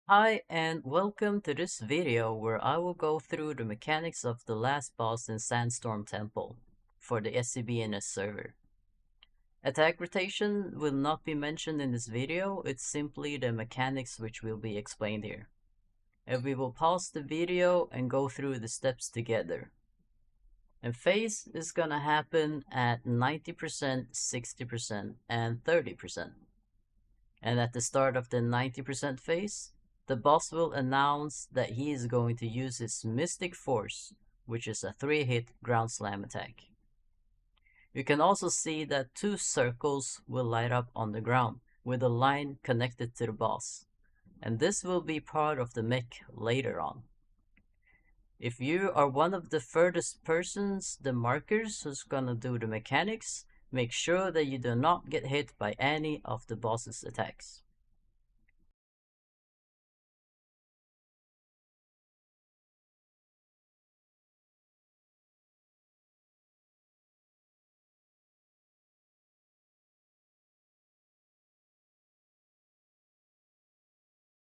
Hi and welcome to this video where I will go through the mechanics of the last boss in Sandstorm Temple for the SCBNS server. Attack rotation will not be mentioned in this video, it's simply the mechanics which will be explained here. And we will pause the video and go through the steps together. And phase is gonna happen at 90%, 60%, and 30%. And at the start of the 90% phase, the boss will announce that he is going to use his Mystic Force, which is a 3-hit ground slam attack. You can also see that 2 circles will light up on the ground, with a line connected to the boss. And this will be part of the mech later on. If you are one of the furthest persons, the markers who's gonna do the mechanics, make sure that you do not get hit by any of the boss's attacks.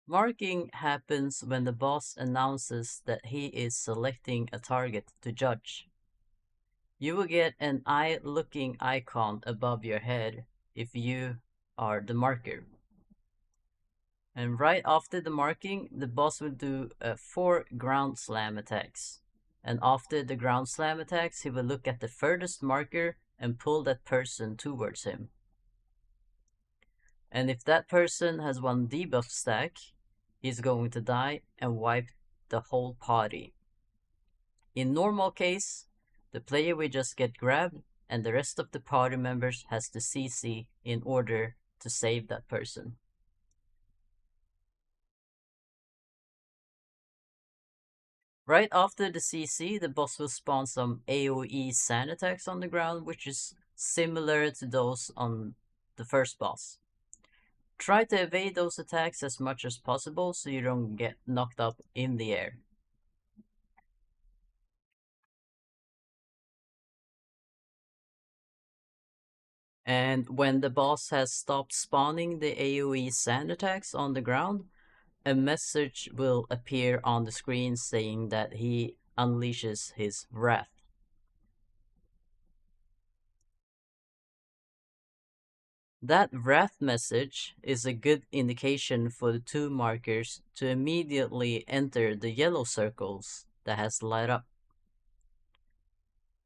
Marking happens when the boss announces that he is selecting a target to judge. You will get an eye-looking icon above your head if you are the marker. And right after the marking, the boss will do 4 ground slam attacks. And after the ground slam attacks, he will look at the furthest marker and pull that person towards him. And if that person has 1 debuff stack, he's going to die and wipe the whole party. In normal case, the player will just get grabbed and the rest of the party members has to CC in order to save that person. Right after the CC, the boss will spawn some AoE sand attacks on the ground, which is similar to those on the first boss. Try to evade those attacks as much as possible so you don't get knocked up in the air. And when the boss has stopped spawning the AoE sand attacks on the ground, a message will appear on the screen saying that he unleashes his wrath. That wrath message is a good indication for the 2 markers to immediately enter the yellow circles that has light up.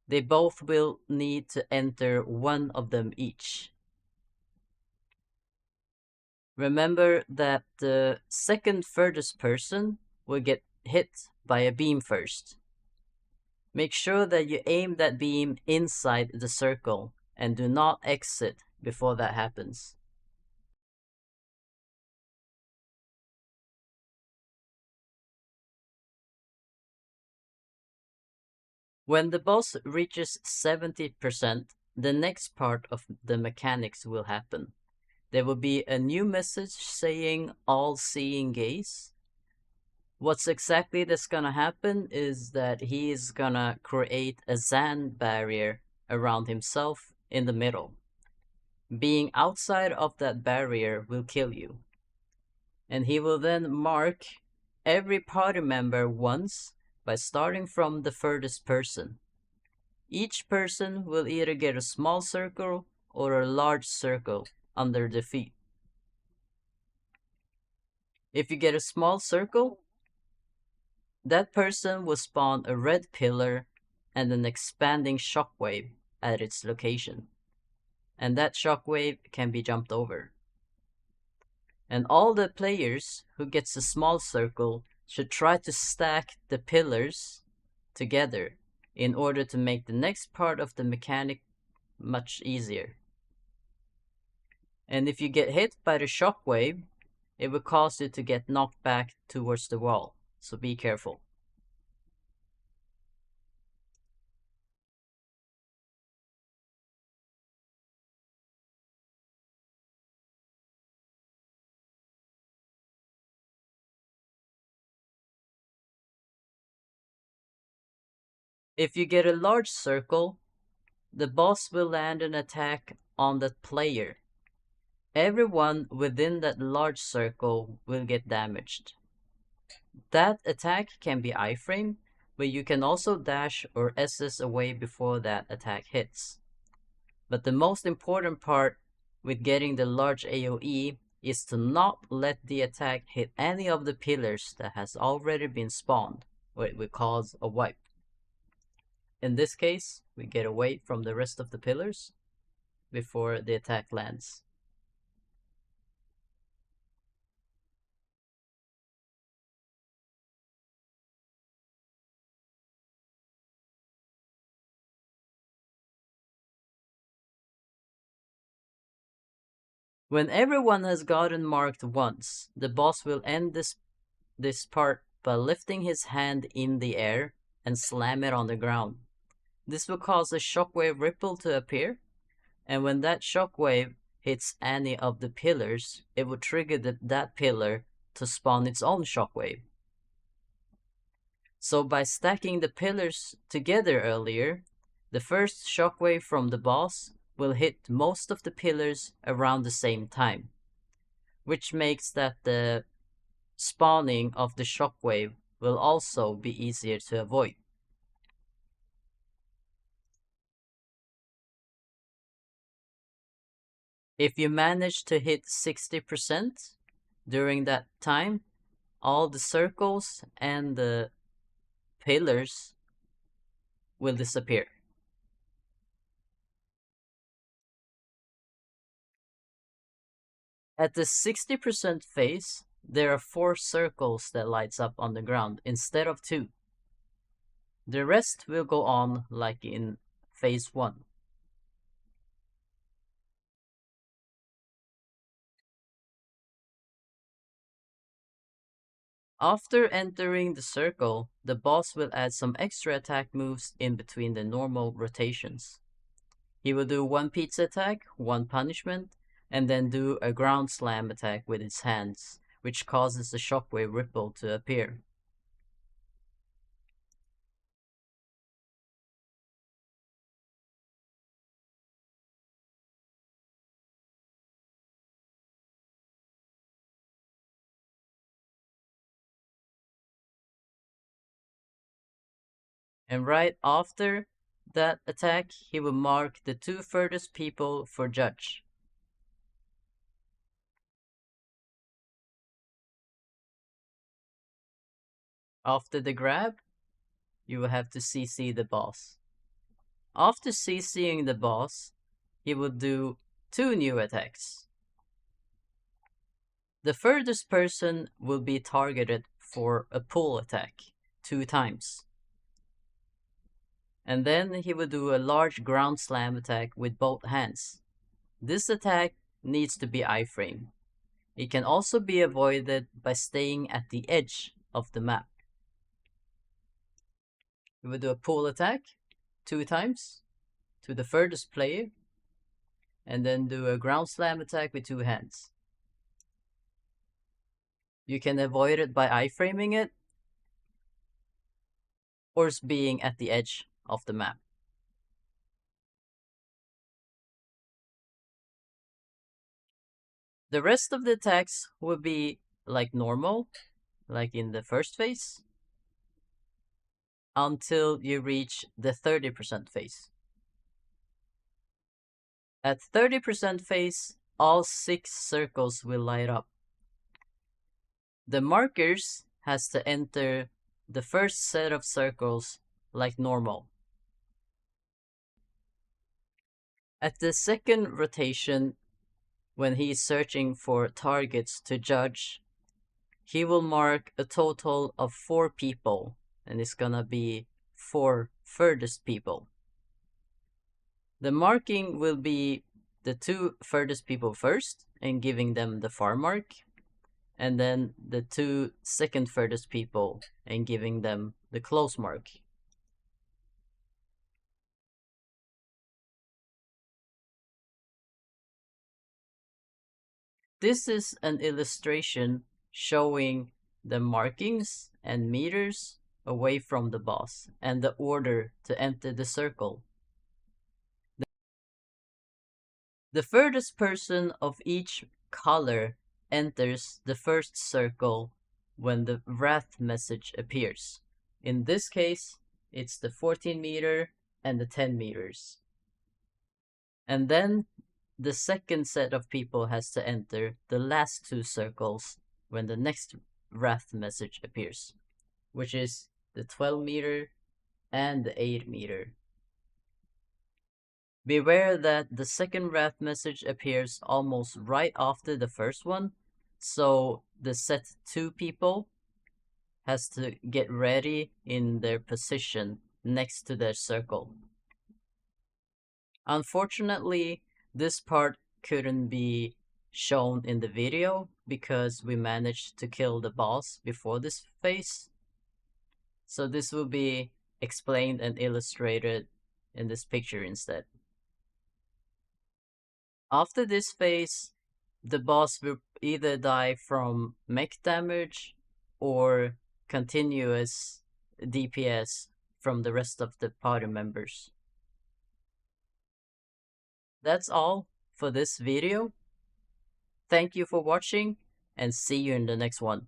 They both will need to enter 1 of them each. Remember that the second furthest person will get hit by a beam first. Make sure that you aim that beam inside the circle and do not exit before that happens. When the boss reaches 70%, the next part of the mechanics will happen. There will be a new message saying Allseing Gaze. What's exactly that's gonna happen is that he is gonna create a sand barrier around himself in the middle. Being outside of that barrier will kill you. And he will then mark every party member once by starting from the furthest person. Each person will either get a small circle or a large circle under the feet. If you get a small circle, that person will spawn a red pillar and an expanding shockwave at its location. And that shockwave can be jumped over. And all the players who gets a small circle should try to stack the pillars together in order to make the next part of the mechanic much easier. And if you get hit by the shockwave, it will cause you to get knocked back towards the wall, so be careful. If you get a large circle, the boss will land an attack on that player. Everyone within that large circle will get damaged. That attack can be iframe, but you can also dash or SS away before that attack hits. But the most important part with getting the large AoE is to not let the attack hit any of the pillars that has already been spawned, or it will cause a wipe. In this case, we get away from the rest of the pillars before the attack lands. When everyone has gotten marked once, the boss will end this part by lifting his hand in the air and slam it on the ground. This will cause a shockwave ripple to appear, and when that shockwave hits any of the pillars, it will trigger that pillar to spawn its own shockwave. So by stacking the pillars together earlier, the first shockwave from the boss will hit most of the pillars around the same time, which makes that the spawning of the shockwave will also be easier to avoid. If you manage to hit 60% during that time, all the circles and the pillars will disappear. At the 60% phase, there are 4 circles that lights up on the ground instead of 2. The rest will go on like in phase 1. After entering the circle, the boss will add some extra attack moves in between the normal rotations. He will do 1 pizza attack, 1 punishment, and then do a ground slam attack with his hands, which causes a shockwave ripple to appear. And right after that attack, he will mark the 2 furthest people for judge. After the grab, you will have to CC the boss. After CCing the boss, he will do 2 new attacks. The furthest person will be targeted for a pull attack 2 times. And then he will do a large ground slam attack with both hands. This attack needs to be iframe. It can also be avoided by staying at the edge of the map. He will do a pull attack 2 times to the furthest player, and then do a ground slam attack with 2 hands. You can avoid it by iframing it, or being at the edge of the map. The rest of the attacks will be like normal, like in the first phase, until you reach the 30% phase. At 30% phase, all 6 circles will light up. The markers has to enter the first set of circles like normal. At the second rotation, when he is searching for targets to judge, he will mark a total of 4 people, and it's gonna be 4 furthest people. The marking will be the 2 furthest people first and giving them the far mark, and then the 2 second furthest people and giving them the close mark. This is an illustration showing the markings and meters away from the boss and the order to enter the circle. The furthest person of each color enters the first circle when the wrath message appears. In this case, it's the 14 meter and the 10 meters. And then the second set of people has to enter the last two circles when the next wrath message appears, which is the 12 meter and the 8 meter. Beware that the second wrath message appears almost right after the first one, so the set 2 people has to get ready in their position next to their circle. Unfortunately, this part couldn't be shown in the video because we managed to kill the boss before this phase. So this will be explained and illustrated in this picture instead. After this phase, the boss will either die from mech damage or continuous DPS from the rest of the party members. That's all for this video. Thank you for watching and see you in the next one.